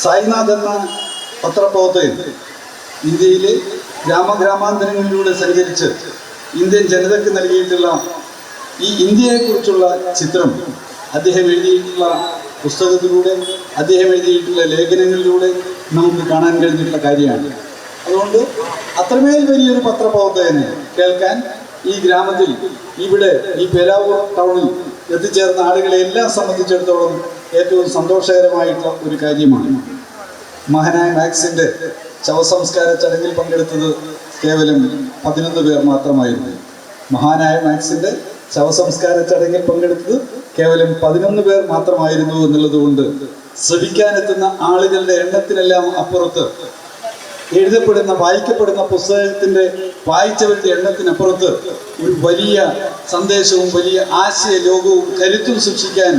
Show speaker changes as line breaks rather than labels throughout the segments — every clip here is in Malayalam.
സായിനാഥ് എന്ന പത്രപ്രവർത്തകൻ ഇന്ത്യയിലെ ഗ്രാമഗ്രാമാന്തരങ്ങളിലൂടെ സഞ്ചരിച്ച് ഇന്ത്യൻ ജനതയ്ക്ക് നൽകിയിട്ടുള്ള ഈ ഇന്ത്യയെക്കുറിച്ചുള്ള ചിത്രം അദ്ദേഹം എഴുതിയിട്ടുള്ള പുസ്തകത്തിലൂടെ, അദ്ദേഹം എഴുതിയിട്ടുള്ള ലേഖനങ്ങളിലൂടെ നമുക്ക് കാണാൻ കഴിഞ്ഞിട്ടുള്ള കാര്യമാണ്. അതുകൊണ്ട് അത്രമേൽ വലിയൊരു പത്രപ്രവർത്തകനെ കേൾക്കാൻ ഈ ഗ്രാമത്തിൽ, ഇവിടെ ഈ പേരാവൂർ ടൗണിൽ എത്തിച്ചേർന്ന ആളുകളെ എല്ലാം സംബന്ധിച്ചിടത്തോളം ഏറ്റവും സന്തോഷകരമായിട്ടുള്ള ഒരു കാര്യമാണ്. മഹാനായ മാക്സിൻ്റെ ശവസംസ്കാര ചടങ്ങിൽ പങ്കെടുത്തത് കേവലം 11 പേർ മാത്രമായിരുന്നു. മഹാനായ മാക്സിൻ്റെ ശവസംസ്കാര ചടങ്ങിൽ പങ്കെടുത്തത് കേവലം 11 പേർ മാത്രമായിരുന്നു എന്നുള്ളത് കൊണ്ട് ശ്രവിക്കാനെത്തുന്ന ആളുകളുടെ എണ്ണത്തിനെല്ലാം അപ്പുറത്ത്, എഴുതപ്പെടുന്ന വായിക്കപ്പെടുന്ന പുസ്തകത്തിൻ്റെ വായിച്ചവരുടെ എണ്ണത്തിനപ്പുറത്ത് ഒരു വലിയ സന്ദേശവും വലിയ ആശയ ലോകവും കരുത്തും സൂക്ഷിക്കാൻ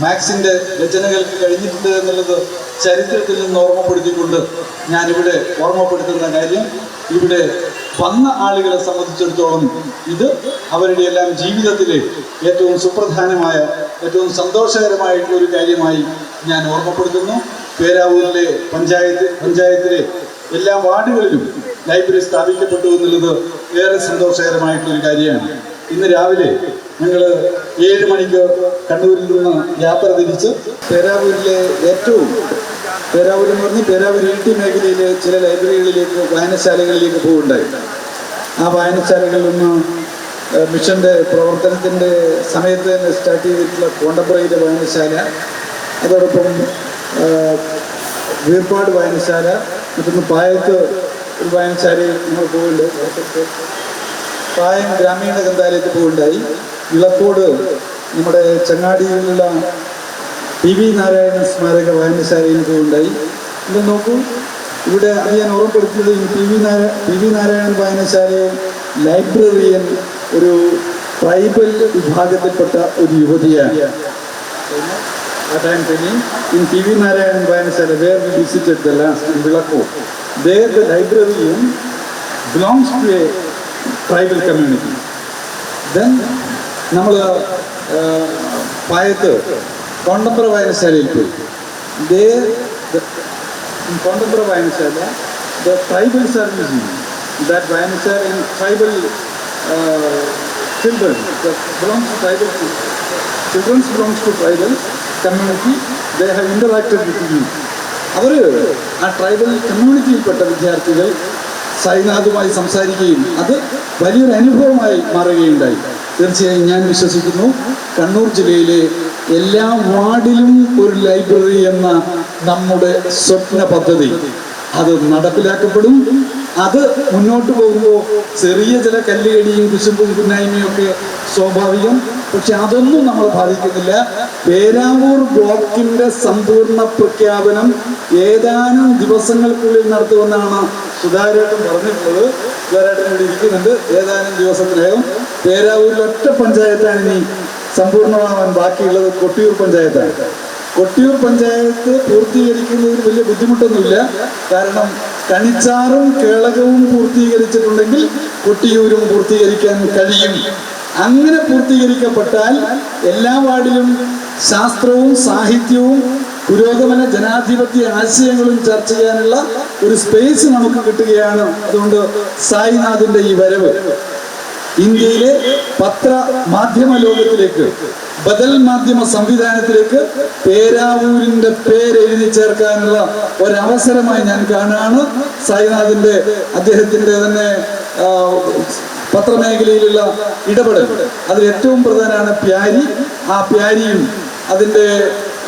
മാക്സിൻ്റെ രചനകൾക്ക് കഴിഞ്ഞിട്ടുണ്ട് എന്നുള്ളത് ചരിത്രത്തിൽ നിന്ന് ഓർമ്മപ്പെടുത്തിക്കൊണ്ട് ഞാനിവിടെ ഓർമ്മപ്പെടുത്തുന്ന കാര്യം, ഇവിടെ വന്ന ആളുകളെ സംബന്ധിച്ചിടത്തോളം ഇത് അവരുടെ എല്ലാം ജീവിതത്തിലെ ഏറ്റവും സുപ്രധാനമായ, ഏറ്റവും സന്തോഷകരമായിട്ടുള്ള ഒരു കാര്യമായി ഞാൻ ഓർമ്മപ്പെടുത്തുന്നു. പേരാവൂരിലെ പഞ്ചായത്തിലെ എല്ലാ വാർഡുകളിലും ലൈബ്രറി സ്ഥാപിക്കപ്പെട്ടു എന്നുള്ളത് ഏറെ സന്തോഷകരമായിട്ടുള്ളൊരു കാര്യമാണ്. ഇന്ന് രാവിലെ ഞങ്ങൾ 7 മണിക്ക് കണ്ണൂരിൽ നിന്ന് യാത്ര തിരിച്ച് പേരാവൂരിലെ പേരാവൂർ എന്ന് പറഞ്ഞ് പേരാവൂർ ET മേഖലയിലെ ചില ലൈബ്രറികളിലേക്ക്, വായനശാലകളിലേക്ക് പോവുകയുണ്ടായി. ആ വായനശാലകളിൽ നിന്ന് മിഷൻ്റെ പ്രവർത്തനത്തിൻ്റെ സമയത്ത് തന്നെ സ്റ്റാർട്ട് ചെയ്തിട്ടുള്ള കോണ്ടംപററിയിലെ വായനശാല, അതോടൊപ്പം വീർപ്പാട് വായനശാല, മറ്റൊന്ന് പായത്ത് ഒരു വായനശാലയിൽ നമ്മൾ പോകുന്നുണ്ട്. പായം ഗ്രാമീണ ഗ്രന്ഥാലയത്തിൽ പോകുന്നുണ്ടായി. വിളക്കോട് നമ്മുടെ ചങ്ങാടിയിലുള്ള PV നാരായണൻ സ്മാരക വായനശാലയിൽ പോകുന്നുണ്ടായി. ഇത് നോക്കൂ, ഇവിടെ അത് ഞാൻ ഓർമ്മപ്പെടുത്തിയത് PV നാരായണൻ വായനശാലയെ ലൈബ്രറിയൻ ഒരു ട്രൈബൽ വിഭാഗത്തിൽപ്പെട്ട ഒരു യുവതിയാണ്. What I am telling, in PV Narayan Vayanashala, where we visited the last in Vilakko, there the librarian belongs to a tribal community. Then, നമ്മൾ പായത്ത് കോണ്ടംപററി വായനശാലയിൽ പോയി. In കോണ്ടംപററി വായനശാല, the tribals are using that vayanashala in tribal children that belongs to tribal children belongs to tribal community. They have interacted with you. അവർ ആ ട്രൈബൽ കമ്മ്യൂണിറ്റിയിൽപ്പെട്ട വിദ്യാർത്ഥികൾ സായിനാഥുമായി സംസാരിക്കുകയും അത് വലിയൊരു അനുഭവമായി മാറുകയുണ്ടായി. തീർച്ചയായും ഞാൻ വിശ്വസിക്കുന്നു കണ്ണൂർ ജില്ലയിലെ എല്ലാ വാർഡിലും ഒരു ലൈബ്രറി എന്ന നമ്മുടെ സ്വപ്ന പദ്ധതി അത് നടപ്പിലാക്കപ്പെടും. അത് മുന്നോട്ട് പോകുമ്പോൾ ചെറിയ ചില കല്ലുകടിയും കുശുമ്പും കുന്നായ്മയും ഒക്കെ സ്വാഭാവികം. പക്ഷെ അതൊന്നും നമ്മൾ ബാധിക്കുന്നില്ല. പേരാവൂർ ബ്ലോക്കിന്റെ സമ്പൂർണ്ണ പ്രഖ്യാപനം ഏതാനും ദിവസങ്ങൾക്കുള്ളിൽ നടത്തുമെന്നാണ് സുധാകരേട്ടൻ പറഞ്ഞിട്ടുള്ളത്. സുധാകരേട്ടൻ ഇവിടെ ഇരിക്കുന്നുണ്ട്. ഏതാനും ദിവസത്തിനകം പേരാവൂരിൽ ഒറ്റ പഞ്ചായത്താണ് ഇനി സമ്പൂർണ്ണമാവാൻ ബാക്കിയുള്ളത്. കൊട്ടിയൂർ പഞ്ചായത്താണ്. കൊട്ടിയൂർ പഞ്ചായത്ത് പൂർത്തീകരിക്കുന്നതിന് വലിയ ബുദ്ധിമുട്ടൊന്നുമില്ല. കാരണം കണിച്ചാറും കേളകവും പൂർത്തീകരിച്ചിട്ടുണ്ടെങ്കിൽ കൊട്ടിയൂരും പൂർത്തീകരിക്കാൻ കഴിയും. അങ്ങനെ പൂർത്തീകരിക്കപ്പെട്ടാൽ എല്ലാ വാർഡിലും ശാസ്ത്രവും സാഹിത്യവും പുരോഗമന ജനാധിപത്യ ആശയങ്ങളും ചർച്ച ചെയ്യാനുള്ള ഒരു സ്പേസ് നമുക്ക് കിട്ടുകയാണ്. അതുകൊണ്ട് സായിനാഥിന്റെ ഈ വരവ് ഇന്ത്യയിലെ പത്രമാധ്യമ ലോകത്തിലേക്ക്, ബദൽ മാധ്യമ സംവിധാനത്തിലേക്ക് പേരാവൂരിന്റെ പേരെഴുതി ചേർക്കാനുള്ള ഒരവസരമായി ഞാൻ കാണുകയാണ്. സായിനാഥിന്റെ അദ്ദേഹത്തിന്റെ തന്നെ പത്രമേഖലയിലുള്ള ഇടപെടൽ, അതിൽ ഏറ്റവും പ്രധാനമാണ് പ്യാരി. ആ പ്യാരിയും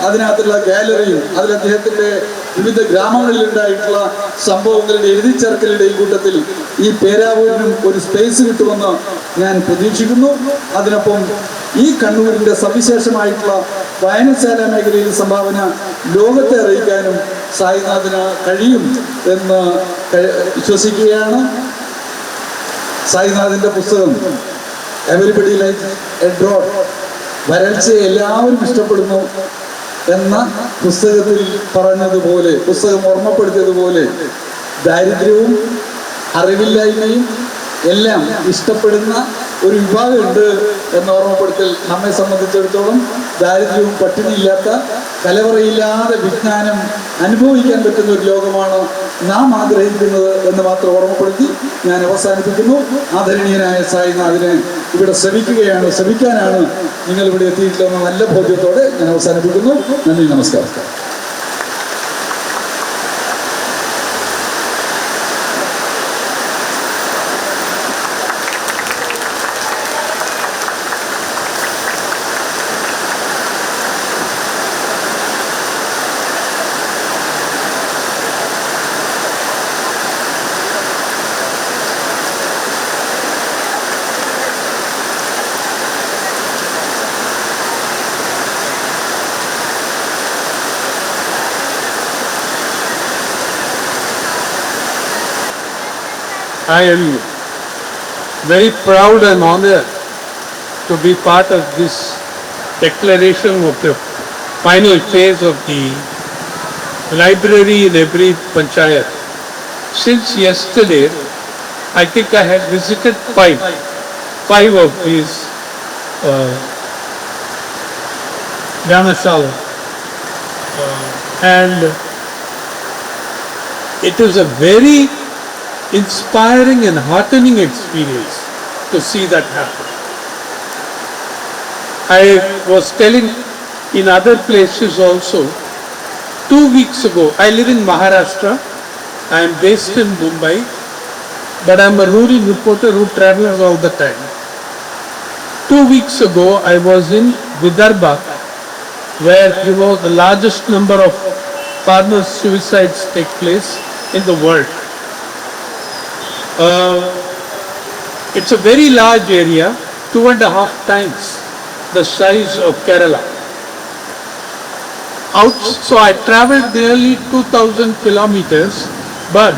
അതിനകത്തുള്ള ഗാലറിയും അതിൽ അദ്ദേഹത്തിന്റെ വിവിധ ഗ്രാമങ്ങളിലുണ്ടായിട്ടുള്ള സംഭവങ്ങളുടെ എഴുതിച്ചേർക്കലുടെയും കൂട്ടത്തിൽ ഈ പേരാവൂരിനും ഒരു സ്പേസ് കിട്ടുമെന്ന് ഞാൻ പ്രതീക്ഷിക്കുന്നു. അതിനൊപ്പം ഈ കണ്ണൂരിന്റെ സവിശേഷമായിട്ടുള്ള വായനശാല മേഖലയിൽ സംഭാവന ലോകത്തെ അറിയിക്കാനും സായിനാഥിന് കഴിയും എന്ന് വിശ്വസിക്കുകയാണ്. സായിനാഥിന്റെ പുസ്തകം എവരിബഡി ലൈക്സ് എ ഡ്രോപ്പ്, വരൾച്ചയെ എല്ലാവരും ഇഷ്ടപ്പെടുന്നു എന്ന പുസ്തകത്തിൽ പറഞ്ഞതുപോലെ, പുസ്തകം ഓർമ്മപ്പെടുത്തിയതുപോലെ ദാരിദ്ര്യവും അറിവില്ലായ്മയും എല്ലാം ഇഷ്ടപ്പെടുന്ന ഒരു വിഭാഗമുണ്ട് എന്ന ഓർമ്മപ്പെടുത്തൽ നമ്മെ സംബന്ധിച്ചിടത്തോളം ദാരിദ്ര്യവും പട്ടിണിയില്ലാത്ത കലവറയില്ലാതെ വിജ്ഞാനം അനുഭവിക്കാൻ പറ്റുന്ന ഒരു ലോകമാണ് നാം ആഗ്രഹിക്കുന്നത് എന്ന് മാത്രം ഓർമ്മപ്പെടുത്തി ഞാൻ അവസാനിപ്പിക്കുന്നു. ആദരണീയനായ സായിനാഥിനെ ഇവിടെ ശ്രമിക്കാനാണ് നിങ്ങൾ ഇവിടെ എത്തിയിട്ടുള്ള നല്ല ബോധ്യത്തോടെ ഞാൻ അവസാനിപ്പിക്കുന്നു. നന്ദി, നമസ്കാരം.
I am very proud and honored to be part of this declaration of the final phase of the library in every panchayat. Since yesterday, I think I had visited five of these Dhanashala. And it is a very inspiring and heartening experience to see that happen. I was telling in other places also, 2 weeks ago, I live in Maharashtra, I am based in Mumbai, but I am a rural reporter who travels all the time. 2 weeks ago, I was in Vidarbha, where the largest number of farmers' suicides take place in the world. It's a very large area, 2.5 times the size of Kerala. So I traveled nearly 2,000 kilometers, but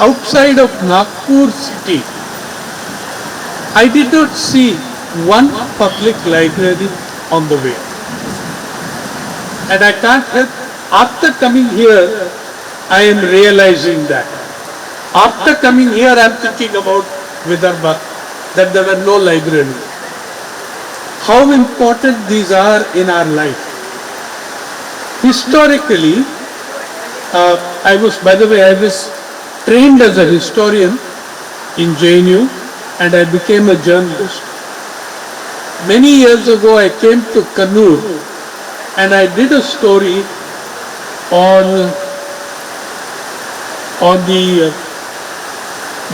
outside of Nagpur city, I did not see one public library on the way. And I can't help, after coming here, I am realizing that. After coming here, I am thinking about Vidarbha, that there were no libraries. How important these are in our life. Historically, by the way, I was trained as a historian in JNU and I became a journalist. Many years ago, I came to Kannur and I did a story on the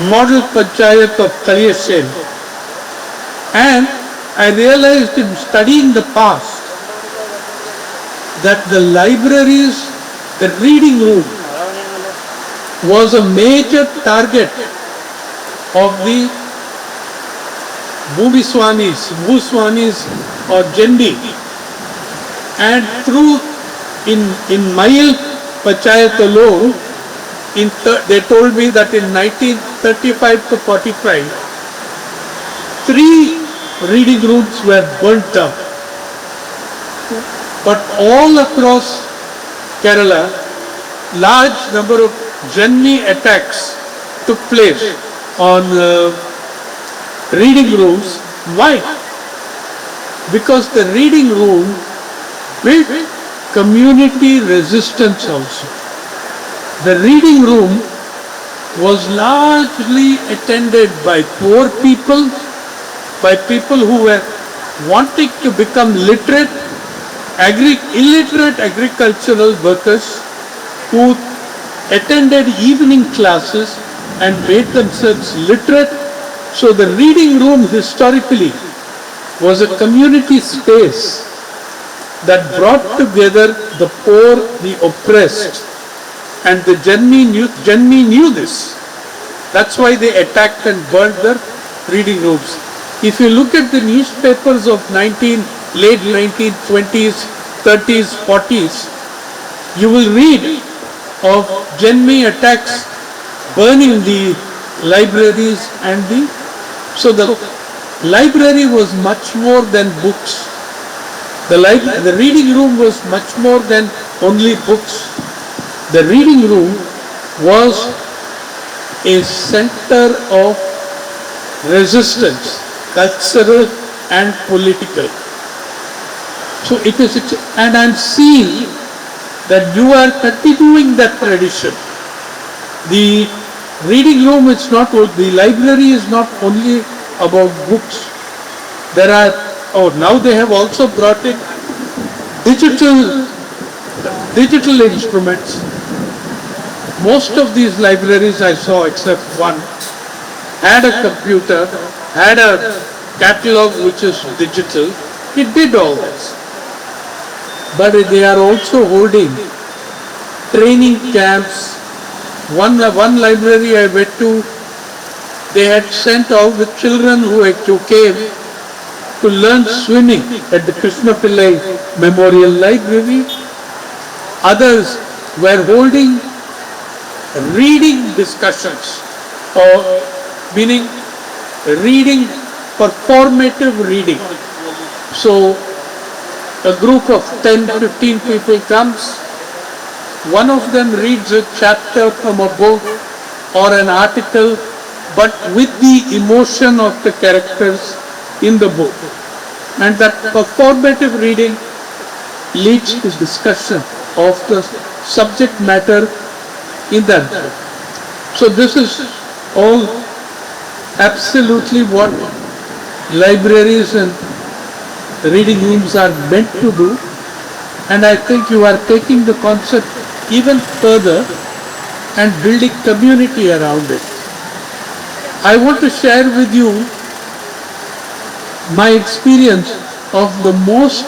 model panchayat of Kalyasen, and I realized in studying the past that the libraries, the reading room was a major target of the Bhuswanis or Jendi, and in Mail panchayat alone, they told me that in 1935 to 45, 3 reading rooms were burnt down. But all across Kerala, large number of Janni attacks took place on reading rooms. Why? Because the reading room built community resistance also. The reading room was largely attended by poor people, by people who were wanting to become illiterate agricultural workers who attended evening classes and made themselves literate. So the reading room historically was a community space that brought together the poor, the oppressed, and the Janni knew this. That's why they attacked and burned their reading rooms. If you look at the newspapers of late 1920s, 30s, 40s, you will read of Janni attacks burning the libraries so the library was much more than books. The reading room was much more than only books. The reading room was a center of resistance, cultural and political. So it is, and I'm seeing that you are continuing that tradition. The reading room is not, the library is not only about books. There are, now they have also brought in digital instruments. Most of these libraries I saw, except one, had a computer, had a catalog which is digital. It did all this. But they are also holding training camps. One library I went to, they had sent all the children who came to learn swimming at the Krishna Pillai Memorial Library. Others were holding reading discussions, or meaning reading, performative reading. So a group of 10, 15 people comes, one of them reads a chapter from a book or an article, but with the emotion of the characters in the book. And that performative reading leads to discussion of the subject matter in that book. So this is all absolutely what libraries and reading rooms are meant to do. And I think you are taking the concept even further and building community around it. I want to share with you my experience of the most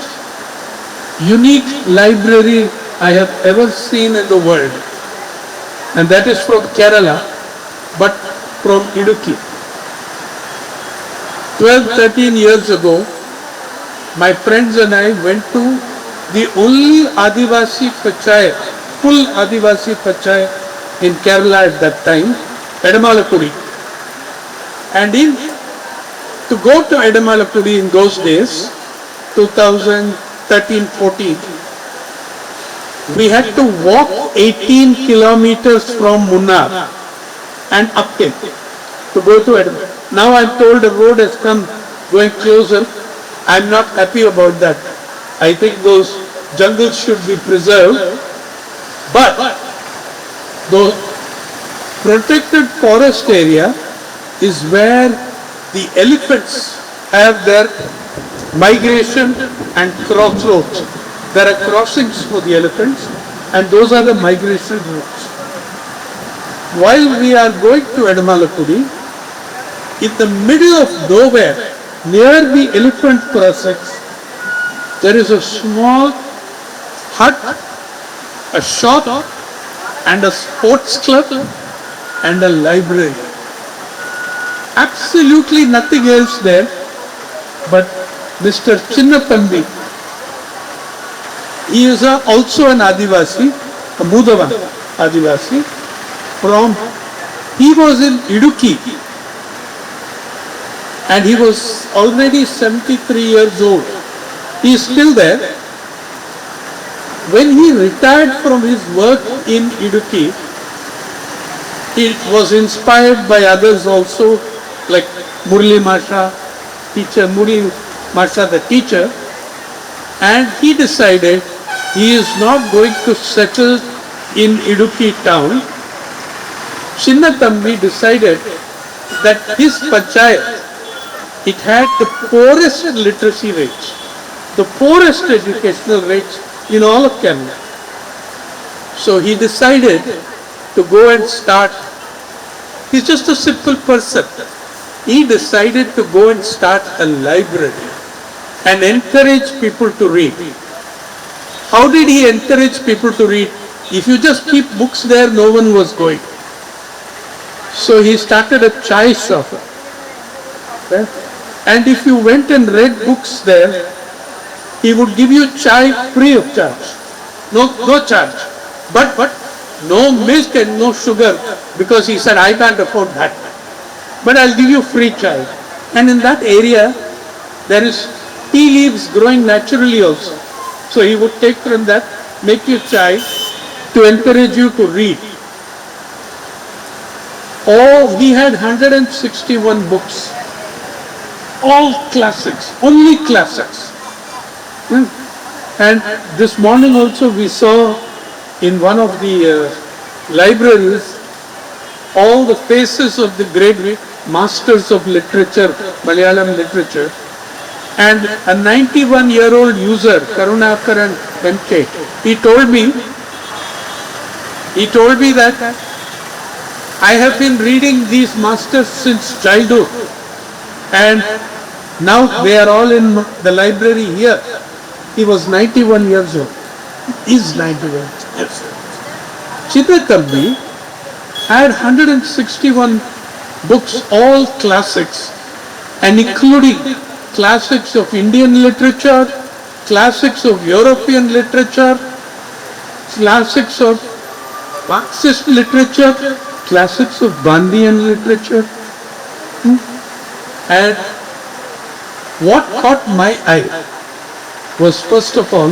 unique library I have ever seen in the world. And that is from Kerala, but from Idukki. 12-13 years ago, my friends and I went to the only Adivasi Panchayat, full Adivasi Panchayat in Kerala at that time, Edamalakudi. And to go to Edamalakudi in those days, 2013-14, we had to walk 18 kilometers from Munnar and uphill to go to Edamalakudi. Now I'm told the road has come going closer. I'm not happy about that. I think those jungles should be preserved. But the protected forest area is where the elephants have their migration and crossroads. There are crossings for the elephants, and those are the migration routes. While we are going to Edamalakudi, in the middle of nowhere, near the elephant crossings, there is a small hut, a shop, and a sports club, and a library. Absolutely nothing else there, but Mr. Chinnathambi, he is also an Adivasi, a Mudavan Adivasi, he was in Idukki, and he was already 73 years old. He is still there. When he retired from his work in Idukki, he was inspired by others also, like Murli Masha, Murli Masha the teacher, and he decided he is not going to settle in Idukki town. Chinnathambi decided that his panchayat, it had the poorest literacy rates, the poorest educational rates in all of Kerala. So he decided to go and start. He's just a simple person. He decided to go and start a library and encourage people to read. How did he encourage people to read? If you just keep books there, no one was going. So he started a chai shop. Okay? And if you went and read books there, he would give you chai free of charge. No charge. But no milk and no sugar, because he said, I can't afford that. But I'll give you free chai. And in that area, there is tea leaves growing naturally also. So he would take from that, make you chai to encourage you to read. Oh, he had 161 books. all classics, only classics. Hmm. And this morning also we saw in one of the libraries all the faces of the great masters of literature, Malayalam literature. And a 91-year-old user, Karunakaran MK, he told me that I have been reading these masters since childhood, and now they are all in the library here. He was 91 years old. He is 91 years old. Chidatambi had 161 books, all classics, and including classics of Indian literature, classics of European literature, classics of Marxist literature, classics of Gandhian literature. And what caught my eye was, first of all,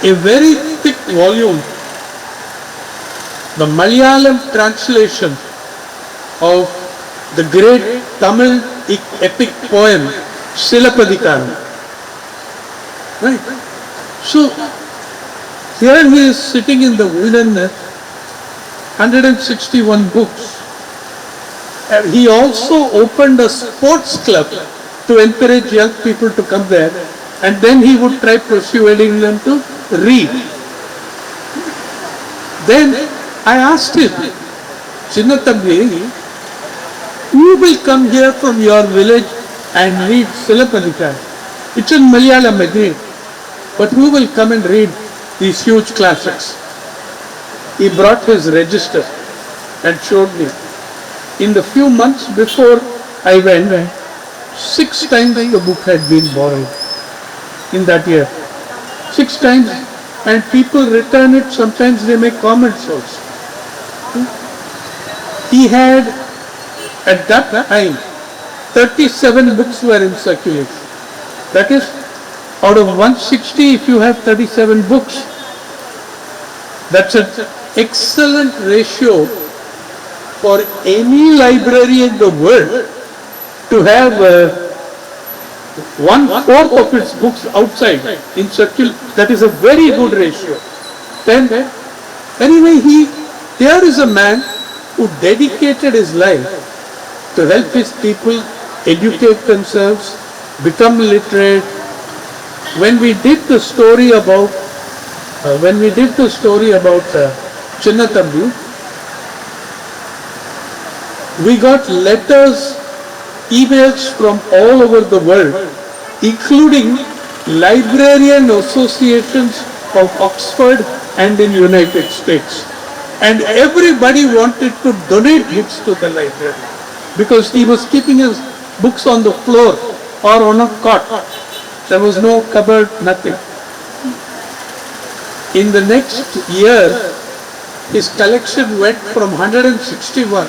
a very thick volume, the Malayalam translation of the great Tamil epic poem Silappatikaram. Right? So, here he is sitting in the wilderness, 161 books. And he also opened a sports club to encourage young people to come there, and then he would try persuading them to read. Then I asked him, Chinnatambi, you will come here from your village and read Silappatikaram. It's in Malayalam, again, but who will come and read these huge classics? He brought his register and showed me. In the few months before I went, 6 times the book had been borrowed in that year. 6 times, and people return it, sometimes they make comments also. He had, at that time, 37 books were in circulation. That is, out of 160, if you have 37 books, that's an excellent ratio for any library in the world to have 1/4 of its books outside in circulation. That is a very good ratio. Then, anyway, here is a man who dedicated his life to help his people educate themselves, become literate. When we did the story about Chinnatambi, we got letters, emails from all over the world, including librarian associations of Oxford and in United States. And everybody wanted to donate books to the library because he was keeping his books on the floor or on a cot. There was no cupboard, nothing. In the next year, his collection went from 161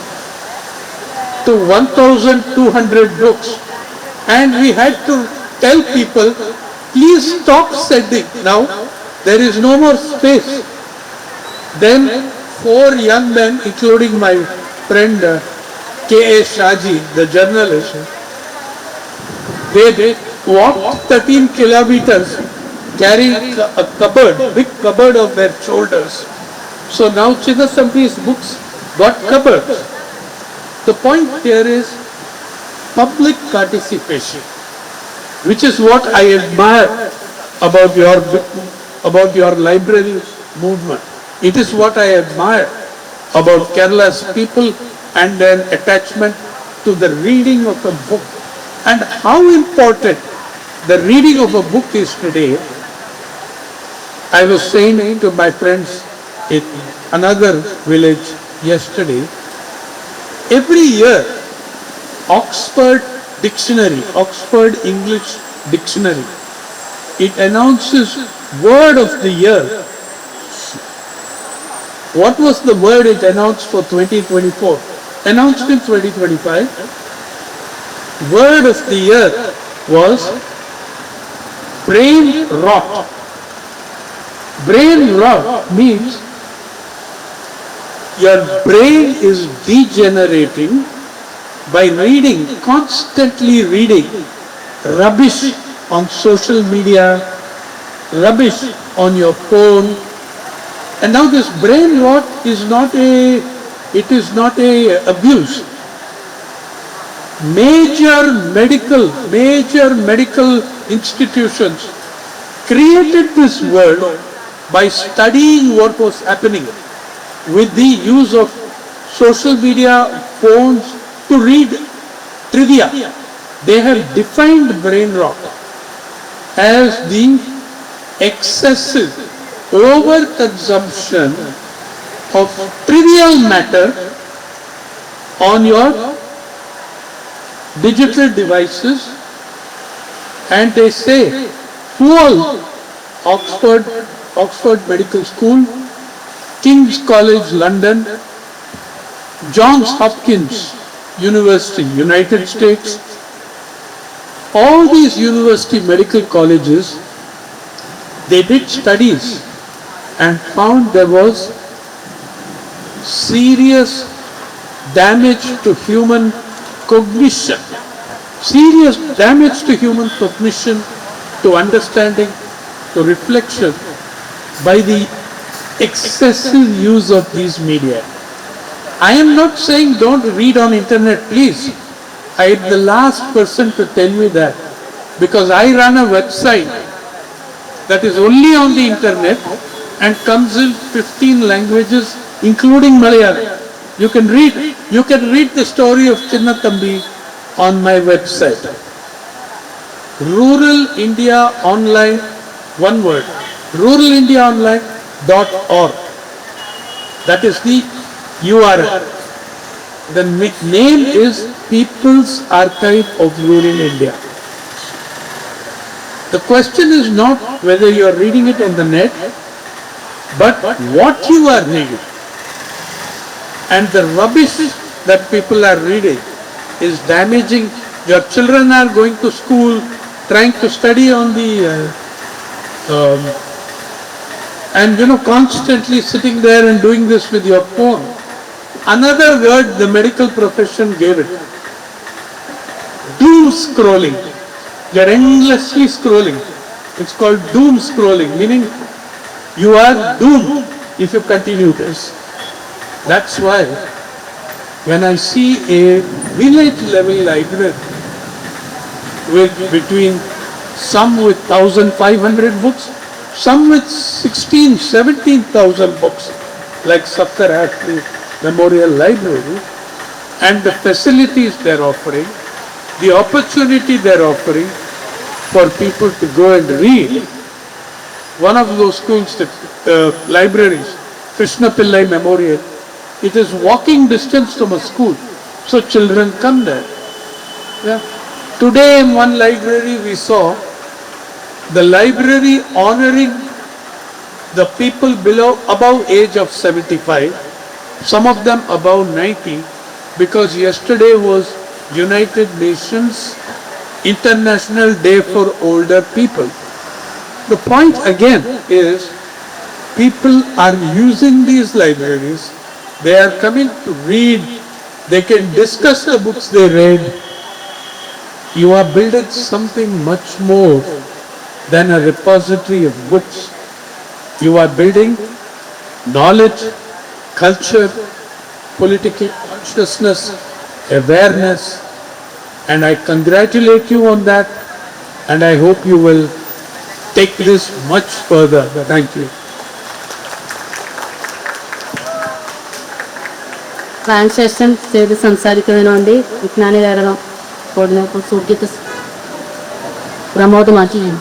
to 1,200 books. And we had to tell people, please stop sending. Now, there is no more space. Then 4 young men, including my friend K.A. Shaji, the journalist, they walked 13 kilometers carrying a cupboard, big cupboard of their shoulders. So now Chinnatambi's books got cupboards. The point here is public participation, which is what I admire about your library movement. It is what I admire about Kerala's people and their attachment to the reading of a book, and how important the reading of a book is today. I was saying to my friends in another village yesterday, every year Oxford English Dictionary, it announces word of the year. What was the word it announced for 2024? Announced in 2025. Word of the year was brain rot. Brain rot means your brain is degenerating by reading, constantly reading rubbish on social media, rubbish on your phone. And now this brain rot is not a abuse. Major medical institutions created this world by studying what was happening with the use of social media, phones to read trivia. They have defined brain rot as the excessive overconsumption of trivial matter on your digital devices, and they say full Oxford Medical School, King's College London, Johns Hopkins University, United States, all these university medical colleges, they did studies and found there was serious damage to human cognition, serious damage to human cognition, to understanding, to reflection by the excessive use of these media. I am not saying don't read on internet, please. I am the last person to tell you that, because I run a website that is only on the internet and comes in 15 languages, including Malayalam. You can read the story of Chinnathambi on my website. Rural India Online, one word, ruralindiaonline.org. That is the URL. The name is People's Archive of Rural India. The question is not whether you are reading it on the net, but what you are reading. And the rubbish that people are reading is damaging. Your children are going to school, trying to study on the constantly sitting there and doing this with your phone. Another word the medical profession gave it: doom scrolling. You're endlessly scrolling. It's called doom scrolling, meaning you are doomed if you continue this. That's why when I see a village level library with between some with 1,500 books, some with 17,000 books, like Safdar Ashley Memorial Library, and the facilities they're offering, the opportunity they're offering for people to go and read. One of those schools, libraries, Krishna Pillai Memorial, it is walking distance from a school, so children come there. Yeah. Today in one library we saw the library honoring the people above age of 75, some of them above 90, because yesterday was United Nations International Day for Older People. The point again is, people are using these libraries, they are coming to read, they can discuss the books they read. You are building something much more than a repository of books. You are building knowledge, culture, political consciousness, awareness, and I congratulate you on that, and I hope you will take this much further. Thank you.
Transaction ചെയ്ത് സംസാരിക്കുന്നതിന് വേണ്ടി വിജ്ഞാന കേരളം കോർഡിനേറ്റർ സുർജിത്ത് പ്രമോദ് മാറ്റിയാണ്.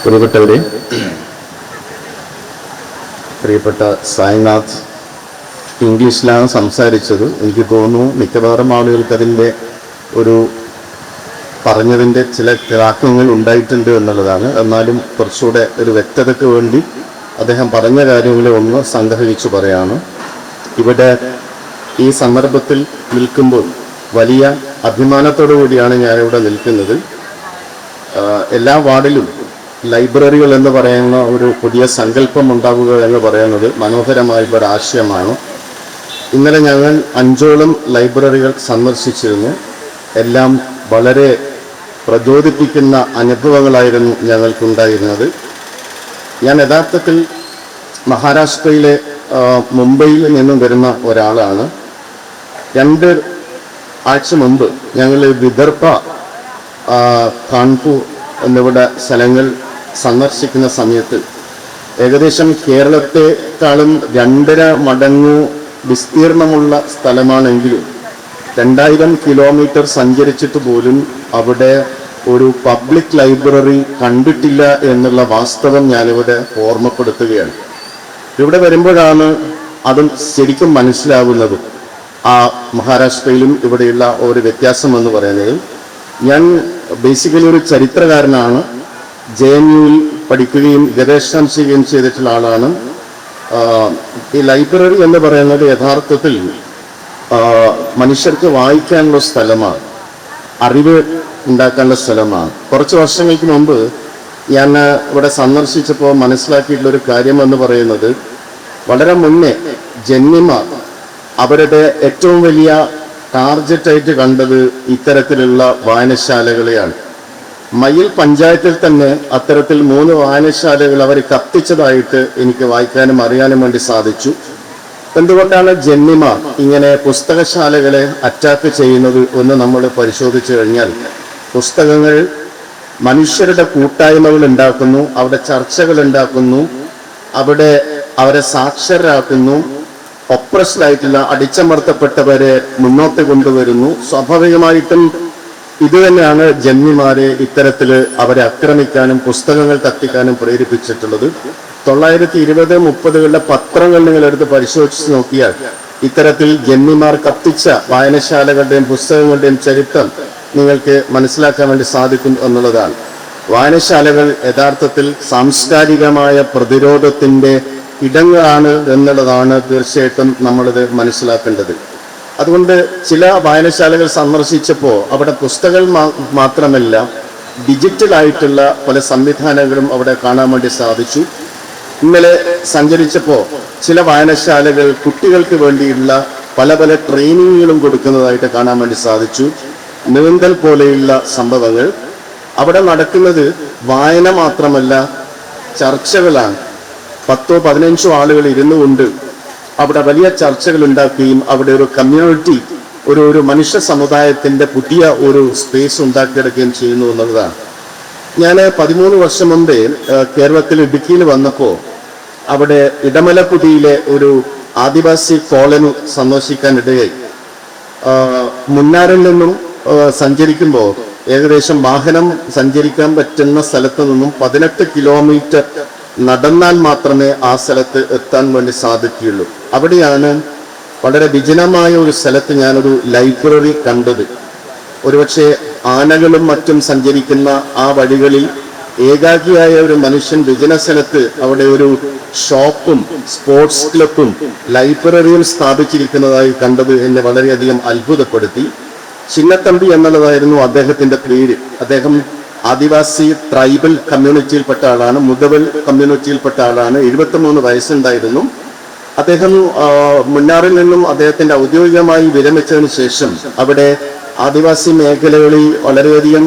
പ്രിയപ്പെട്ടവരെ, പ്രിയപ്പെട്ട സായിനാഥ് ഇംഗ്ലീഷിലാണ് സംസാരിച്ചത്. എനിക്ക് തോന്നുന്നു മിക്കവാറും ആളുകൾക്ക് അതിൻ്റെ ഒരു പറഞ്ഞതിൻ്റെ ചില തിളക്കങ്ങൾ ഉണ്ടായിട്ടുണ്ട് എന്നുള്ളതാണ്. എന്നാലും കുറച്ചുകൂടെ ഒരു വ്യക്തതയ്ക്ക് വേണ്ടി അദ്ദേഹം പറഞ്ഞ കാര്യങ്ങളെ ഒന്ന് സംഗ്രഹിച്ചു പറയാണ്. ഇവിടെ ഈ സന്ദർഭത്തിൽ നിൽക്കുമ്പോൾ വലിയ അഭിമാനത്തോടു കൂടിയാണ് ഞാനിവിടെ നിൽക്കുന്നത്. എല്ലാ വാർഡിലും ലൈബ്രറികൾ എന്ന് പറയുന്ന ഒരു പുതിയ സങ്കല്പം ഉണ്ടാവുക എന്ന് പറയുന്നത് മനോഹരമായ ഒരു ആശയമാണ്. ഇന്നലെ ഞങ്ങൾ 5ഓളം ലൈബ്രറികൾ സന്ദർശിച്ചിരുന്നു. എല്ലാം വളരെ പ്രചോദിപ്പിക്കുന്ന അനുഭവങ്ങളായിരുന്നു ഞങ്ങൾക്കുണ്ടായിരുന്നത്. ഞാൻ യഥാർത്ഥത്തിൽ മഹാരാഷ്ട്രയിലെ മുംബൈയിൽ നിന്നും വരുന്ന ഒരാളാണ്. 2 ആഴ്ച മുമ്പ് ഞങ്ങൾ വിദർഭ, കാൺപൂർ എന്നിവിടെ സ്ഥലങ്ങൾ സന്ദർശിക്കുന്ന സമയത്ത് ഏകദേശം കേരളത്തെക്കാളും 2.5 മടങ്ങ് വിസ്തീർണമുള്ള സ്ഥലമാണെങ്കിലും 2000 കിലോമീറ്റർ സഞ്ചരിച്ചിട്ട് പോലും അവിടെ ഒരു പബ്ലിക് ലൈബ്രറി കണ്ടിട്ടില്ല എന്നുള്ള വാസ്തവം ഞാനിവിടെ ഓർമ്മപ്പെടുത്തുകയാണ്. ഇവിടെ വരുമ്പോഴാണ് അതും ശരിക്കും മനസ്സിലാവുന്നത്. ആ മഹാരാഷ്ട്രയിലും ഇവിടെയുള്ള ഒരു വ്യത്യാസം എന്ന് പറയുന്നത്, ഞാൻ ബേസിക്കലി ഒരു ചരിത്രകാരനാണ്. JNUവിൽ പഠിക്കുകയും ഗവേഷണം ചെയ്യുകയും ചെയ്തിട്ടുള്ള ആളാണ്. ഈ ലൈബ്രറി എന്ന് പറയുന്നത് യഥാർത്ഥത്തിൽ മനുഷ്യർക്ക് വായിക്കാനുള്ള സ്ഥലമാണ്, അറിവ് ഉണ്ടാക്കാനുള്ള സ്ഥലമാണ്. കുറച്ച് വർഷങ്ങൾക്ക് മുമ്പ് ഞാൻ ഇവിടെ സന്ദർശിച്ചപ്പോൾ മനസ്സിലാക്കിയിട്ടുള്ള ഒരു കാര്യം എന്ന് പറയുന്നത്, വളരെ മുന്നേ ജന്മിമാർ അവരുടെ ഏറ്റവും വലിയ ടാർഗറ്റായിട്ട് കണ്ടത് ഇത്തരത്തിലുള്ള വായനശാലകളെയാണ്. മയിൽ പഞ്ചായത്തിൽ തന്നെ അത്തരത്തിൽ 3 വായനശാലകൾ അവർ കത്തിച്ചതായിട്ട് എനിക്ക് വായിക്കാനും അറിയാനും വേണ്ടി സാധിച്ചു. എന്തുകൊണ്ടാണ് ജന്മിമാർ ഇങ്ങനെ പുസ്തകശാലകളെ അറ്റാക്ക് ചെയ്യുന്നത് എന്ന് നമ്മൾ പരിശോധിച്ചു കഴിഞ്ഞാൽ, പുസ്തകങ്ങൾ മനുഷ്യരുടെ കൂട്ടായ്മകൾ ഉണ്ടാക്കുന്നു, അവിടെ ചർച്ചകൾ ഉണ്ടാക്കുന്നു, അവിടെ അവരെ സാക്ഷരരാക്കുന്നു, ഒപ്രസ്ഡ് ആയിട്ടുള്ള അടിച്ചമർത്തപ്പെട്ടവരെ മുന്നോട്ട് കൊണ്ടുവരുന്നു. സ്വാഭാവികമായിട്ടും ഇത് തന്നെയാണ് ജന്മിമാരെ ഇത്തരത്തില് അവരെ ആക്രമിക്കാനും പുസ്തകങ്ങൾ കത്തിക്കാനും പ്രേരിപ്പിച്ചിട്ടുള്ളത്. 920-30കളുടെ പത്രങ്ങൾ നിങ്ങൾ എടുത്ത് പരിശോധിച്ച് നോക്കിയാൽ ഇത്തരത്തിൽ ജന്മിമാർ കത്തിച്ച വായനശാലകളുടെയും പുസ്തകങ്ങളുടെയും ചരിത്രം നിങ്ങൾക്ക് മനസ്സിലാക്കാൻ വേണ്ടി സാധിക്കും എന്നുള്ളതാണ്. വായനശാലകൾ യഥാർത്ഥത്തിൽ സാംസ്കാരികമായ പ്രതിരോധത്തിന്റെ ഇടങ്ങളാണ് എന്നുള്ളതാണ് തീർച്ചയായിട്ടും നമ്മളിത് മനസ്സിലാക്കേണ്ടത്. അതുകൊണ്ട് ചില വായനശാലകൾ സന്ദർശിച്ചപ്പോൾ അവിടെ പുസ്തകങ്ങൾ മാത്രമല്ല, ഡിജിറ്റലായിട്ടുള്ള പല സംവിധാനങ്ങളും അവിടെ കാണാൻ വേണ്ടി സാധിച്ചു. ഇന്നലെ സഞ്ചരിച്ചപ്പോൾ ചില വായനശാലകൾ കുട്ടികൾക്ക് വേണ്ടിയുള്ള പല പല ട്രെയിനിങ്ങുകളും കൊടുക്കുന്നതായിട്ട് കാണാൻ വേണ്ടി സാധിച്ചു. നീന്തൽ പോലെയുള്ള സംഭവങ്ങൾ അവിടെ നടക്കുന്നത് വായന മാത്രമല്ല, ചർച്ചകളാണ്. 10-15 ആളുകൾ ഇരുന്നു കൊണ്ട് അവിടെ വലിയ ചർച്ചകൾ ഉണ്ടാക്കുകയും അവിടെ ഒരു കമ്മ്യൂണിറ്റി, ഒരു മനുഷ്യ സമുദായത്തിന്റെ പുതിയ ഒരു സ്പേസ് ഉണ്ടാക്കിയെടുക്കുകയും ചെയ്യുന്നു എന്നുള്ളതാണ്. ഞാൻ 13 വർഷം മുമ്പേ കേരളത്തിൽ ഇടുക്കിയിൽ വന്നപ്പോൾ അവിടെ ഇടമലക്കുടിയിലെ ഒരു ആദിവാസി കോളനി സന്ദർശിക്കാൻ ഇടയായി. മുന്നാറിൽ നിന്നും സഞ്ചരിക്കുമ്പോൾ ഏകദേശം വാഹനം സഞ്ചരിക്കാൻ പറ്റുന്ന സ്ഥലത്ത് നിന്നും 18 കിലോമീറ്റർ നടന്നാൽ മാത്രമേ ആ സ്ഥലത്ത് എത്താൻ വേണ്ടി സാധിക്കുകയുള്ളൂ. അവിടെയാണ് വളരെ വിജനമായ ഒരു സ്ഥലത്ത് ഞാനൊരു ലൈബ്രറി കണ്ടത്. ഒരുപക്ഷെ ആനകളും മറ്റും സഞ്ചരിക്കുന്ന ആ വഴികളിൽ ഏകാഗിയായ ഒരു മനുഷ്യൻ വിജന സ്ഥലത്ത് അവിടെ ഒരു ഷോപ്പും സ്പോർട്സ് ക്ലബും ലൈബ്രറിയും സ്ഥാപിച്ചിരിക്കുന്നതായി കണ്ടത് എന്നെ വളരെയധികം അത്ഭുതപ്പെടുത്തി. ചിന്നത്തമ്പി എന്നുള്ളതായിരുന്നു അദ്ദേഹത്തിന്റെ പേര്. അദ്ദേഹം ആദിവാസി ട്രൈബൽ കമ്മ്യൂണിറ്റിയിൽപ്പെട്ട ആളാണ്, മുതവൽ കമ്മ്യൂണിറ്റിയിൽപ്പെട്ട ആളാണ്. 73 വയസ്സുണ്ടായിരുന്നു. അദ്ദേഹം മുന്നാറിൽ നിന്നും അദ്ദേഹത്തിന്റെ ഔദ്യോഗികമായി വിരമിച്ചതിന് ശേഷം അവിടെ ആദിവാസി മേഖലകളിൽ വളരെയധികം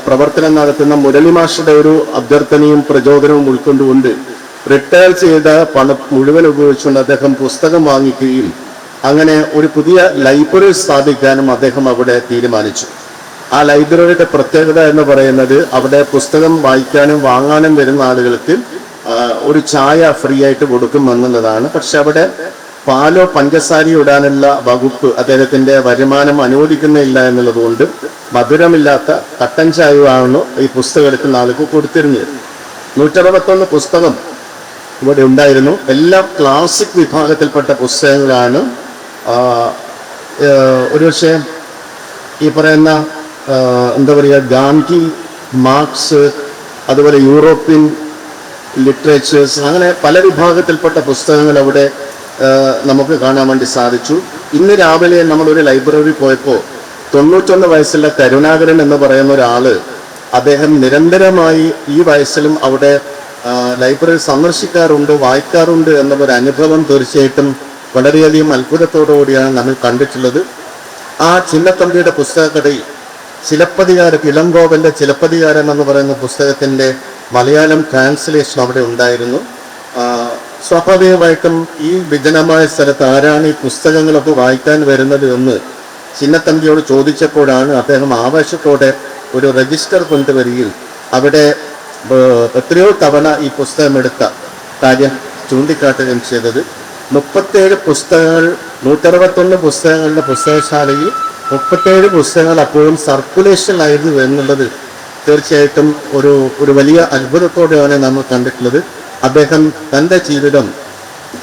പ്രവർത്തനം നടത്തുന്ന മുരളി മാഷയുടെ ഒരു അഭ്യർത്ഥനയും പ്രചോദനവും ഉൾക്കൊണ്ടുകൊണ്ട് റിട്ടയർ ചെയ്ത പണം മുഴുവൻ ഉപയോഗിച്ചുകൊണ്ട് അദ്ദേഹം പുസ്തകം വാങ്ങിക്കുകയും അങ്ങനെ ഒരു പുതിയ ലൈബ്രറി സ്ഥാപിക്കാനും അദ്ദേഹം അവിടെ തീരുമാനിച്ചു. ആ ലൈബ്രറിയുടെ പ്രത്യേകത എന്ന് പറയുന്നത് അവിടെ പുസ്തകം വായിക്കാനും വാങ്ങാനും വരുന്ന ആളുകൾക്ക് ഒരു ചായ ഫ്രീ ആയിട്ട് കൊടുക്കും എന്നുള്ളതാണ്. പക്ഷെ അവിടെ പാലോ പഞ്ചസാരയോ ഇടാനുള്ള വകുപ്പ് അദ്ദേഹത്തിന്റെ വരുമാനം അനുവദിക്കുന്നില്ല എന്നുള്ളത് കൊണ്ട് മധുരമില്ലാത്ത കട്ടൻ ചായയാണ് ഈ പുസ്തകം എടുക്കുന്ന ആൾക്ക് കൊടുത്തിരുന്നത്. 161 പുസ്തകം ഇവിടെ ഉണ്ടായിരുന്നു. എല്ലാം ക്ലാസിക് വിഭാഗത്തിൽപ്പെട്ട പുസ്തകങ്ങളാണ്. ഒരുപക്ഷെ ഈ പറയുന്ന എന്താ പറയുക, ഗാന്ധി, മാർക്സ്, അതുപോലെ യൂറോപ്യൻ ലിറ്ററേച്ചേഴ്സ്, അങ്ങനെ പല വിഭാഗത്തിൽപ്പെട്ട പുസ്തകങ്ങൾ അവിടെ നമുക്ക് കാണാൻ വേണ്ടി സാധിച്ചു. ഇന്ന് രാവിലെ നമ്മളൊരു ലൈബ്രറി പോയപ്പോൾ 91 വയസ്സുള്ള കരുണാകരൻ എന്ന് പറയുന്ന ഒരാള് അദ്ദേഹം നിരന്തരമായി ഈ വയസ്സിലും അവിടെ ലൈബ്രറി സന്ദർശിക്കാറുണ്ട്, വായിക്കാറുണ്ട് എന്നൊരു അനുഭവം തീർച്ചയായിട്ടും വളരെയധികം അത്ഭുതത്തോടുകൂടിയാണ് നമ്മൾ കണ്ടിട്ടുള്ളത്. ആ ചിന്നത്തമ്പിയുടെ പുസ്തകക്കടയിൽ ഇളങ്കോവന്റെ ചിലപ്പതികാരം എന്ന് പറയുന്ന പുസ്തകത്തിന്റെ മലയാളം ട്രാൻസ്ലേഷൻ അവിടെ ഉണ്ടായിരുന്നു. സ്വാഭാവികമായിട്ടും ഈ വിജനമായ സ്ഥലത്ത് ആരാണ് ഈ പുസ്തകങ്ങളൊക്കെ വായിക്കാൻ വരുന്നത് എന്ന് ചിന്നത്തമ്പിയോട് ചോദിച്ചപ്പോഴാണ് അദ്ദേഹം ആവേശത്തോടെ ഒരു രജിസ്റ്റർ കൊണ്ടുവരികയും അവിടെ എത്രയോ തവണ ഈ പുസ്തകം എടുത്ത കാര്യം ചൂണ്ടിക്കാട്ടുകയും ചെയ്തത്. 37 പുസ്തകങ്ങൾ, 161 പുസ്തകങ്ങളുടെ പുസ്തകശാലയിൽ 37 പുസ്തകങ്ങൾ അപ്പോഴും സർക്കുലേഷനിലായിരുന്നു എന്നുള്ളത് തീർച്ചയായിട്ടും ഒരു വലിയ അത്ഭുതത്തോടെയാണ് നമ്മൾ കണ്ടിട്ടുള്ളത്. അദ്ദേഹം തൻ്റെ ജീവിതം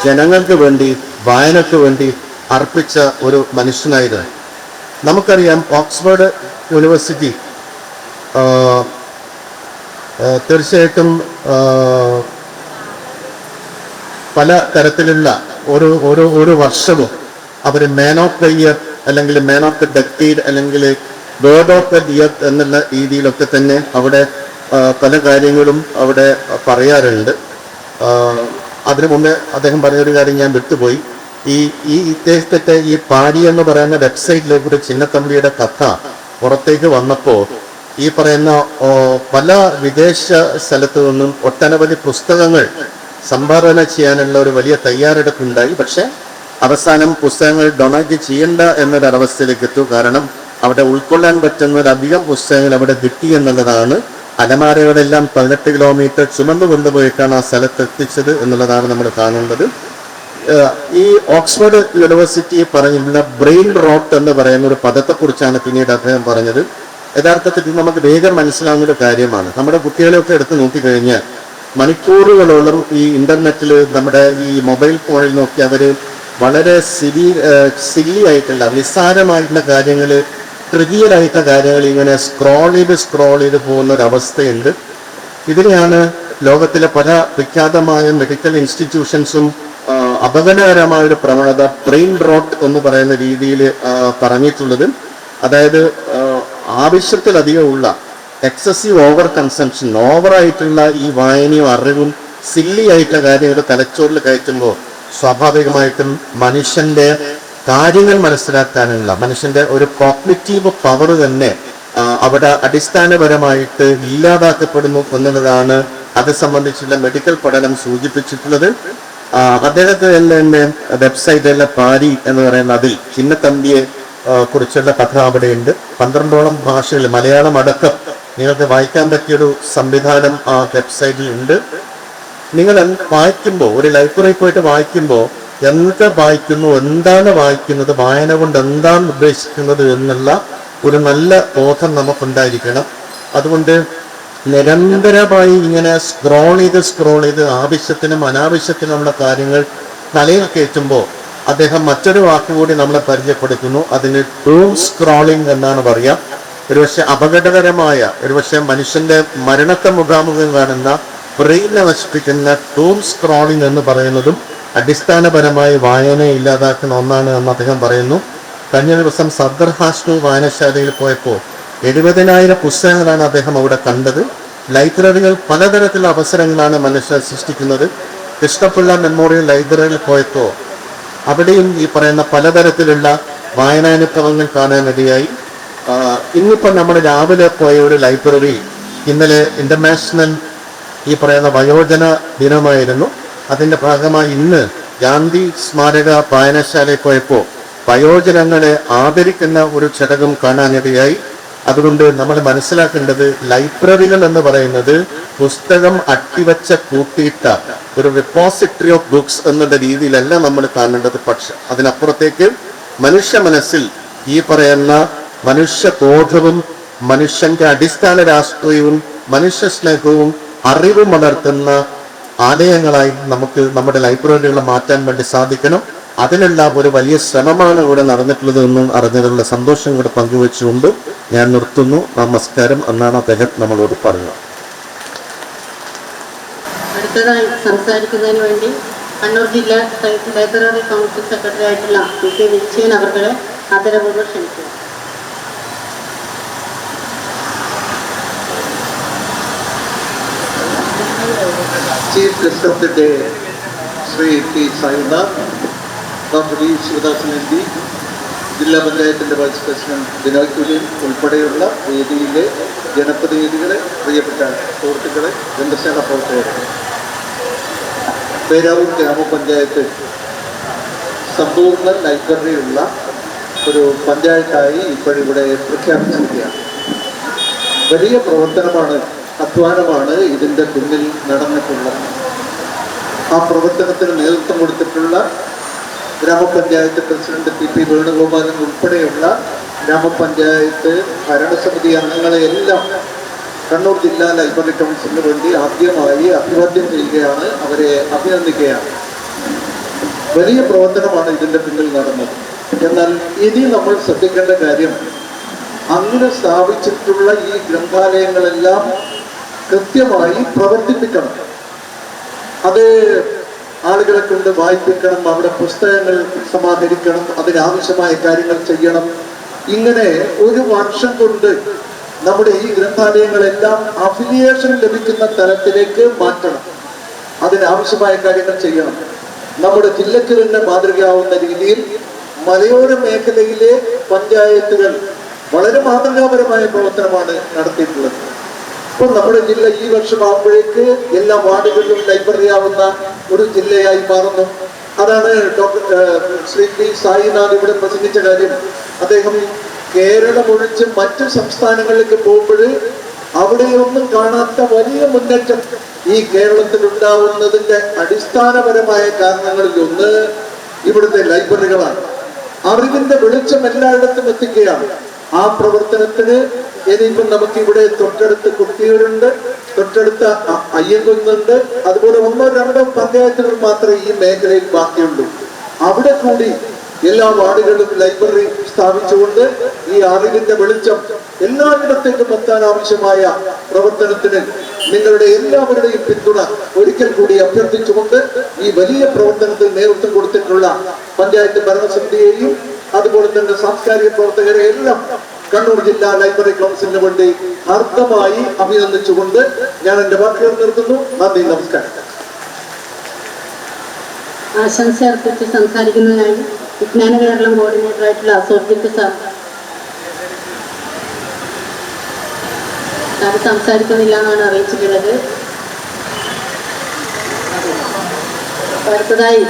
ജനങ്ങൾക്ക് വേണ്ടി, വായനയ്ക്ക് വേണ്ടി അർപ്പിച്ച ഒരു മനുഷ്യനായിരുന്നു. നമുക്കറിയാം ഓക്സ്ഫോർഡ് യൂണിവേഴ്സിറ്റി തീർച്ചയായിട്ടും പല തരത്തിലുള്ള ഒരു വർഷവും അവർ മാൻ ഓഫ് ദ ഇയർ അല്ലെങ്കിൽ മാൻ ഓഫ് ദ ഡെക്കേഡ് അല്ലെങ്കിൽ വേർഡ് ഓഫ് ദ ഇയർ എന്നുള്ള രീതിയിലൊക്കെ തന്നെ അവിടെ പല കാര്യങ്ങളും അവിടെ പറയാറുണ്ട്. അതിനു മുന്നേ അദ്ദേഹം പറഞ്ഞൊരു കാര്യം ഞാൻ വിട്ടുപോയി. ഈ ഇദ്ദേഹത്തെ ഈ പാരി എന്ന് പറയുന്ന വെബ്സൈറ്റിലേക്ക് ഒരു ചിന്നത്തമ്പിയുടെ കഥ പുറത്തേക്ക് വന്നപ്പോൾ ഈ പറയുന്ന പല വിദേശ സ്ഥലത്തു നിന്നും ഒട്ടനവധി പുസ്തകങ്ങൾ സംഭാവന ചെയ്യാനുള്ള ഒരു വലിയ തയ്യാറെടുപ്പുണ്ടായി. പക്ഷെ അവസാനം പുസ്തകങ്ങൾ ഡൊണേറ്റ് ചെയ്യേണ്ട എന്നൊരവസ്ഥയിലേക്ക് എത്തും. കാരണം അവിടെ ഉൾക്കൊള്ളാൻ പറ്റുന്നതിലധികം പുസ്തകങ്ങൾ അവിടെ കിട്ടി എന്നുള്ളതാണ്. അലമാരകളെല്ലാം 18 കിലോമീറ്റർ ചുമന്നു കൊണ്ടുപോയിട്ടാണ് ആ സ്ഥലത്ത് എത്തിച്ചത് എന്നുള്ളതാണ് നമ്മൾ കാണേണ്ടത്. ഈ ഓക്സ്ഫോർഡ് യൂണിവേഴ്സിറ്റി പറഞ്ഞിട്ടുള്ള ബ്രെയിൻ റോട്ട് എന്ന് പറയുന്ന ഒരു പദത്തെക്കുറിച്ചാണ് പിന്നീട് അദ്ദേഹം പറഞ്ഞത്. യഥാർത്ഥത്തിൽ ഇത് നമുക്ക് വേഗം മനസ്സിലാവുന്ന ഒരു കാര്യമാണ്. നമ്മുടെ കുട്ടികളെയൊക്കെ എടുത്ത് നോക്കിക്കഴിഞ്ഞാൽ മണിക്കൂറുകളോളം ഈ ഇന്റർനെറ്റിൽ നമ്മുടെ ഈ മൊബൈൽ ഫോണിൽ നോക്കി അവർ വളരെ സില്ലി ആയിട്ടുള്ള നിസ്സാരമായിട്ടുള്ള കാര്യങ്ങൾ, ട്രിവിയലായിട്ടുള്ള കാര്യങ്ങൾ ഇങ്ങനെ സ്ക്രോൾ ചെയ്ത് പോകുന്ന ഒരവസ്ഥയുണ്ട്. ഇതിനെയാണ് ലോകത്തിലെ പല വിഖ്യാതമായ മെഡിക്കൽ ഇൻസ്റ്റിറ്റ്യൂഷൻസും അപകടകരമായ ഒരു പ്രവണത ബ്രെയിൻ റോട്ട് എന്ന് പറയുന്ന രീതിയിൽ പറഞ്ഞിട്ടുള്ളത്. അതായത് ആവശ്യത്തിലധികമുള്ള എക്സസീവ് ഓവർ കൺസംഷൻ, ഓവറായിട്ടുള്ള ഈ വായനയും അറിവും സില്ലി ആയിട്ടുള്ള കാര്യങ്ങൾ തലച്ചോറിൽ കയറ്റുമ്പോൾ സ്വാഭാവികമായിട്ടും മനുഷ്യന്റെ കാര്യങ്ങൾ മനസ്സിലാക്കാനുള്ള മനുഷ്യന്റെ ഒരു കോഗ്നിറ്റീവ് പവർ തന്നെ അവിടെ അടിസ്ഥാനപരമായിട്ട് ഇല്ലാതാക്കപ്പെടുന്നു എന്നുള്ളതാണ് അത് സംബന്ധിച്ചുള്ള മെഡിക്കൽ പഠനം സൂചിപ്പിച്ചിട്ടുള്ളത്. അദ്ദേഹത്തിന്റെ തന്നെ വെബ്സൈറ്റിലെ പാരി എന്ന് പറയുന്ന അതിൽ ചിന്നത്തമ്പിയെ കുറിച്ചുള്ള കഥ അവിടെയുണ്ട്. 12ഓളം ഭാഷകളിൽ മലയാളം അടക്കം നിങ്ങൾക്ക് വായിക്കാൻ പറ്റിയൊരു സംവിധാനം ആ വെബ്സൈറ്റിൽ ഉണ്ട്. നിങ്ങൾ വായിക്കുമ്പോൾ, ഒരു ലൈബ്രറിയിൽ പോയിട്ട് വായിക്കുമ്പോൾ എന്ത് വായിക്കുന്നു, എന്താണ് വായിക്കുന്നത്, വായന കൊണ്ട് എന്താണ് ഉദ്ദേശിക്കുന്നത് എന്നുള്ള ഒരു നല്ല ബോധം നമുക്കുണ്ടായിരിക്കണം. അതുകൊണ്ട് നിരന്തരമായി ഇങ്ങനെ സ്ക്രോൾ ചെയ്ത് ആവശ്യത്തിനും അനാവശ്യത്തിനുമുള്ള കാര്യങ്ങൾ തലയിൽ കയറ്റുമ്പോൾ അദ്ദേഹം മറ്റൊരു വാക്കുകൂടി നമ്മളെ പരിചയപ്പെടുത്തുന്നു. അതിന് ഡൂം സ്ക്രോളിംഗ് എന്നാണ് പറയാം. ഒരുപക്ഷെ അപകടകരമായ, ഒരുപക്ഷെ മനുഷ്യന്റെ മരണത്തെ മുഖാമുഖം കാണുന്ന ബ്രെയിനെ നശിപ്പിക്കുന്ന ഡൂം സ്ക്രോളിംഗ് എന്ന് പറയുന്നതും അടിസ്ഥാനപരമായി വായനയെ ഇല്ലാതാക്കുന്ന ഒന്നാണ് എന്ന് അദ്ദേഹം പറയുന്നു. കഴിഞ്ഞ ദിവസം സദർ ഹാസ്നു വായനശാലയിൽ പോയപ്പോൾ 70,000 പുസ്തകങ്ങളാണ് അദ്ദേഹം അവിടെ കണ്ടത്. ലൈബ്രറികൾ പലതരത്തിലുള്ള അവസരങ്ങളാണ് മനുഷ്യർ സൃഷ്ടിക്കുന്നത്. കൃഷ്ണപിള്ള മെമ്മോറിയൽ ലൈബ്രറിയിൽ പോയപ്പോൾ അവിടെയും ഈ പറയുന്ന പലതരത്തിലുള്ള വായനാനുഭവങ്ങൾ കാണാനിടയായി. ഇന്നിപ്പോൾ നമ്മൾ രാവിലെ പോയ ഒരു ലൈബ്രറി, ഇന്നലെ ഇന്റർനാഷണൽ ഈ പറയുന്ന വയോജന ദിനമായിരുന്നു. അതിൻ്റെ ഭാഗമായി ഇന്ന് ഗാന്ധി സ്മാരക വായനശാലയിൽ പോയപ്പോൾ വയോജനങ്ങളെ ആദരിക്കുന്ന ഒരു ചടങ്ങും കാണാനിടയായി. അതുകൊണ്ട് നമ്മൾ മനസ്സിലാക്കേണ്ടത് ലൈബ്രറികൾ എന്ന് പറയുന്നത് പുസ്തകം അട്ടിവച്ച കൂട്ടിയിട്ട ഒരു റിപ്പോസിറ്ററി ഓഫ് ബുക്സ് എന്നുള്ള രീതിയിലല്ല നമ്മൾ കാണേണ്ടത്. പക്ഷെ അതിനപ്പുറത്തേക്ക് മനുഷ്യ മനസ്സിൽ ഈ പറയുന്ന മനുഷ്യബോധവും മനുഷ്യന്റെ അടിസ്ഥാന രാഷ്ട്രീയവും മനുഷ്യ സ്നേഹവും അറിവും വളർത്തുന്ന ആലയങ്ങളായി നമുക്ക് നമ്മുടെ ലൈബ്രറികളെ മാറ്റാൻ വേണ്ടി സാധിക്കണം. അതിനുള്ള ഒരു വലിയ ശ്രമമാണ് ഇവിടെ നടന്നിട്ടുള്ളത് എന്നും അറിഞ്ഞതിലുള്ള സന്തോഷം കൂടെ പങ്കുവെച്ചുകൊണ്ട് ഞാൻ നിർത്തുന്നു. നമസ്കാരം എന്നാണ് അദ്ദേഹം നമ്മളോട് പറഞ്ഞത്.
അടുത്തതായി സംസാരിക്കുന്നതിന് വേണ്ടി കണ്ണൂർ ജില്ലാ ലൈബ്രറി കൗൺസിൽ സെക്രട്ടറി ആയിട്ടുള്ള പി കെ വിജയൻ അവരുടെ ആദരപൂർവ്വം ക്ഷണിക്കുന്നു.
Chief guest of the day Shri T Sainath, doctor V Sivadasan M P, ജില്ലാ പഞ്ചായത്തിൻ്റെ വൈസ് പ്രസിഡന്റ് ബിനോയ് കുര്യൻ ഉൾപ്പെടെയുള്ള വേദിയിലെ ജനപ്രതിനിധികളെ, പ്രിയപ്പെട്ട സുഹൃത്തുക്കളെ, ജനസേന പ്രവർത്തകരെ, പേരാവൂർ ഗ്രാമപഞ്ചായത്ത് സമ്പൂർണ്ണ ലൈബ്രറിയുള്ള ഒരു പഞ്ചായത്തായി ഇപ്പോഴിവിടെ പ്രഖ്യാപിച്ചിരിക്കുകയാണ്. വലിയ പ്രവർത്തനമാണ്, അധ്വാനമാണ് ഇതിൻ്റെ പിന്നിൽ നടന്നിട്ടുള്ളത്. ആ പ്രവർത്തനത്തിന് നേതൃത്വം കൊടുത്തിട്ടുള്ള ഗ്രാമപഞ്ചായത്ത് പ്രസിഡന്റ് പി പി വേണുഗോപാലൻ ഉൾപ്പെടെയുള്ള ഗ്രാമപഞ്ചായത്ത് ഭരണസമിതി അംഗങ്ങളെയെല്ലാം കണ്ണൂർ ജില്ലാ ലൈബ്രറി കൗൺസിലിന് വേണ്ടി ആദ്യമായി അഭിവാദ്യം ചെയ്യുകയാണ്, അവരെ അഭിനന്ദിക്കുകയാണ്. വലിയ പ്രവർത്തനമാണ് ഇതിൻ്റെ പിന്നിൽ നടന്നത്. എന്നാൽ ഇനി നമ്മൾ ശ്രദ്ധിക്കേണ്ട കാര്യം, അങ്ങനെ സ്ഥാപിച്ചിട്ടുള്ള ഈ ഗ്രന്ഥാലയങ്ങളെല്ലാം കൃത്യമായി പ്രവർത്തിപ്പിക്കണം. അത് ആളുകളെ കൊണ്ട് വായിപ്പിക്കണം, അവിടെ പുസ്തകങ്ങൾ സമാഹരിക്കണം, അതിനാവശ്യമായ കാര്യങ്ങൾ ചെയ്യണം. ഇങ്ങനെ ഒരു വർഷം കൊണ്ട് നമ്മുടെ ഈ ഗ്രന്ഥാലയങ്ങളെല്ലാം അഫിലിയേഷൻ ലഭിക്കുന്ന തലത്തിലേക്ക് മാറ്റണം. അതിനാവശ്യമായ കാര്യങ്ങൾ ചെയ്യണം. നമ്മുടെ ജില്ലയ്ക്ക് തന്നെ മാതൃകയാവുന്ന രീതിയിൽ മലയോര മേഖലയിലെ പഞ്ചായത്തുകൾ വളരെ മാതൃകാപരമായ പ്രവർത്തനമാണ് നടത്തിയിട്ടുള്ളത്. ഇപ്പോൾ നമ്മുടെ ജില്ല ഈ വർഷമാകുമ്പോഴേക്ക് എല്ലാ വാർഡുകളിലും ലൈബ്രറി ആവുന്ന ഒരു ജില്ലയായി മാറുന്നു. അതാണ് ശ്രീ പി സായിനാഥ് ഇവിടെ പ്രസംഗിച്ച കാര്യം. അദ്ദേഹം കേരളം ഒഴിച്ച് മറ്റ് സംസ്ഥാനങ്ങളിലേക്ക് പോകുമ്പോൾ അവിടെയൊന്നും കാണാത്ത വലിയ മുന്നേറ്റം ഈ കേരളത്തിൽ ഉണ്ടാവുന്നതിൻ്റെ അടിസ്ഥാനപരമായ കാരണങ്ങളിൽ ഒന്ന് ഇവിടുത്തെ ലൈബ്രറികളാണ്. അറിവിന്റെ വെളിച്ചം എല്ലായിടത്തും എത്തിക്കുകയാണ്. ആ പ്രവർത്തനത്തിന് ഇനിയിപ്പം നമുക്ക് ഇവിടെ തൊട്ടടുത്ത് കുട്ടിയൂരുണ്ട്, തൊട്ടടുത്ത അയ്യങ്കുന്നുണ്ട്, അതുപോലെ 1-2 പഞ്ചായത്തുകൾ മാത്രമേ ഈ മേഖലയിൽ ബാക്കിയുള്ളൂ. അവിടെ കൂടി എല്ലാ വാർഡുകളിലും ലൈബ്രറി സ്ഥാപിച്ചുകൊണ്ട് ഈ അറിവിന്റെ വെളിച്ചം എല്ലായിടത്തേക്കും എത്താൻ ആവശ്യമായ പ്രവർത്തനത്തിന് നിങ്ങളുടെ എല്ലാവരുടെയും പിന്തുണ ഒരിക്കൽ കൂടി അഭ്യർത്ഥിച്ചുകൊണ്ട് ഈ വലിയ പ്രവർത്തനത്തിൽ നേതൃത്വം കൊടുത്തിട്ടുള്ള പഞ്ചായത്ത് ഭരണസമിതിയെയും അതുപോലെ തന്നെ സാംസ്കാരിക പ്രവർത്തകരെ എല്ലാം കണ്ണൂർ ജില്ലാ ലൈബ്രറി കൗൺസിലിന് വേണ്ടി അർത്ഥമായി അഭിനന്ദിച്ചുകൊണ്ട് ഞാൻ എൻ്റെ വാക്കുകൾ നിർത്തുന്നു. നന്ദി, നമസ്കാരം.
ആശംസ അർപ്പിച്ച് സംസാരിക്കുന്നതിനായി വിജ്ഞാന കേരളം കോർഡിനേറ്റർ ആയിട്ടുള്ള അസോസിയേറ്റ് സാർ സംസാരിക്കുന്നില്ല എന്നാണ് അറിയിച്ചിട്ടുള്ളത്. അടുത്തതായി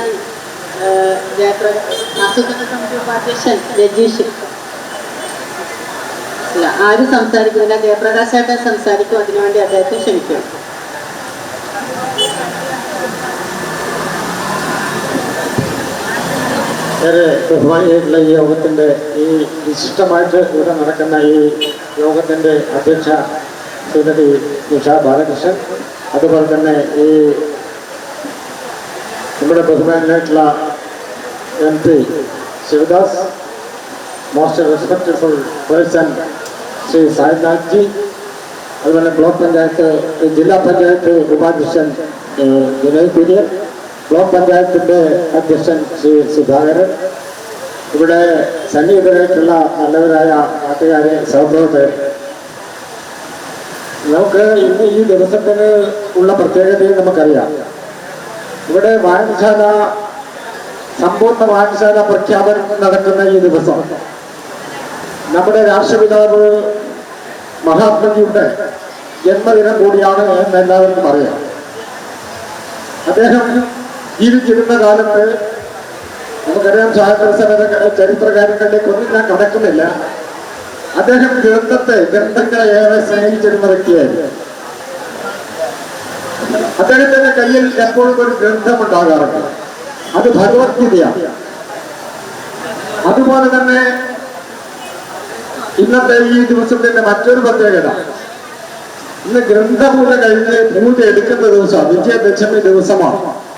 ആസൂത്രണ സമിതി ഉപാധ്യക്ഷൻ രജീഷ് ഇല്ല, ആരും സംസാരിക്കുന്നില്ല. ജയപ്രകാശായിട്ട് സംസാരിക്കും, അതിനുവേണ്ടി അദ്ദേഹത്തെ ക്ഷണിക്കും.
ഏറെ ബഹുമാനിയായിട്ടുള്ള ഈ യോഗത്തിൻ്റെ ഈ വിശിഷ്ടമായിട്ട് ഇവിടെ നടക്കുന്ന ഈ യോഗത്തിൻ്റെ അധ്യക്ഷ ശ്രീമതി നിഷ ബാലകൃഷ്ണൻ, അതുപോലെ തന്നെ ഈ നമ്മുടെ ബഹുമാനായിട്ടുള്ള M P Sivadas, most respectful person Shri Sainath ji, അതുപോലെ ബ്ലോക്ക് പഞ്ചായത്ത് ജില്ലാ പഞ്ചായത്ത് ഉപാധ്യക്ഷൻ വിനയ് കുര്യൻ, ബ്ലോക്ക് പഞ്ചായത്തിൻ്റെ അധ്യക്ഷൻ ശ്രീ സുധാകരൻ, ഇവിടെ സന്നിഹിതരായിട്ടുള്ള നല്ലവരായ നാട്ടുകാരെ, സഹപ്രവർത്തകർ, നമുക്ക് ഇന്ന് ഈ ദിവസത്തിന് ഉള്ള പ്രത്യേകതയും നമുക്കറിയാം. ഇവിടെ വായനശാല, സമ്പൂർണ്ണ വായനശാല പ്രഖ്യാപനം നടക്കുന്ന ഈ ദിവസം നമ്മുടെ രാഷ്ട്രപിതാവ് മഹാത്മജിയുടെ ജന്മദിനം കൂടിയാണ് എന്ന് എല്ലാവർക്കും അറിയാം. അദ്ദേഹം ജീവിച്ചിരുന്ന കാലത്ത് നമുക്കറിയാം, സ്വാതന്ത്ര്യ ചരിത്ര കാര്യങ്ങളിലേക്കൊന്നും ഞാൻ കടക്കുന്നില്ല. അദ്ദേഹം ഗ്രന്ഥങ്ങളെ ഏറെ സ്നേഹിച്ചിരുന്ന വ്യക്തിയായിരുന്നു. അദ്ദേഹത്തിന്റെ കയ്യിൽ എപ്പോഴും ഒരു ഗ്രന്ഥമുണ്ടാകാറുണ്ട്, അത് ഭഗവത്ഗീതയാണ്. അതുപോലെ തന്നെ ഇന്നത്തെ ഈ ദിവസത്തിന്റെ മറ്റൊരു പ്രത്യേകത, ഇന്ന് ഗ്രന്ഥപൂജ കഴിഞ്ഞ് പൂജ എടുക്കുന്ന ദിവസം വിജയദശമി ദിവസമാണ്.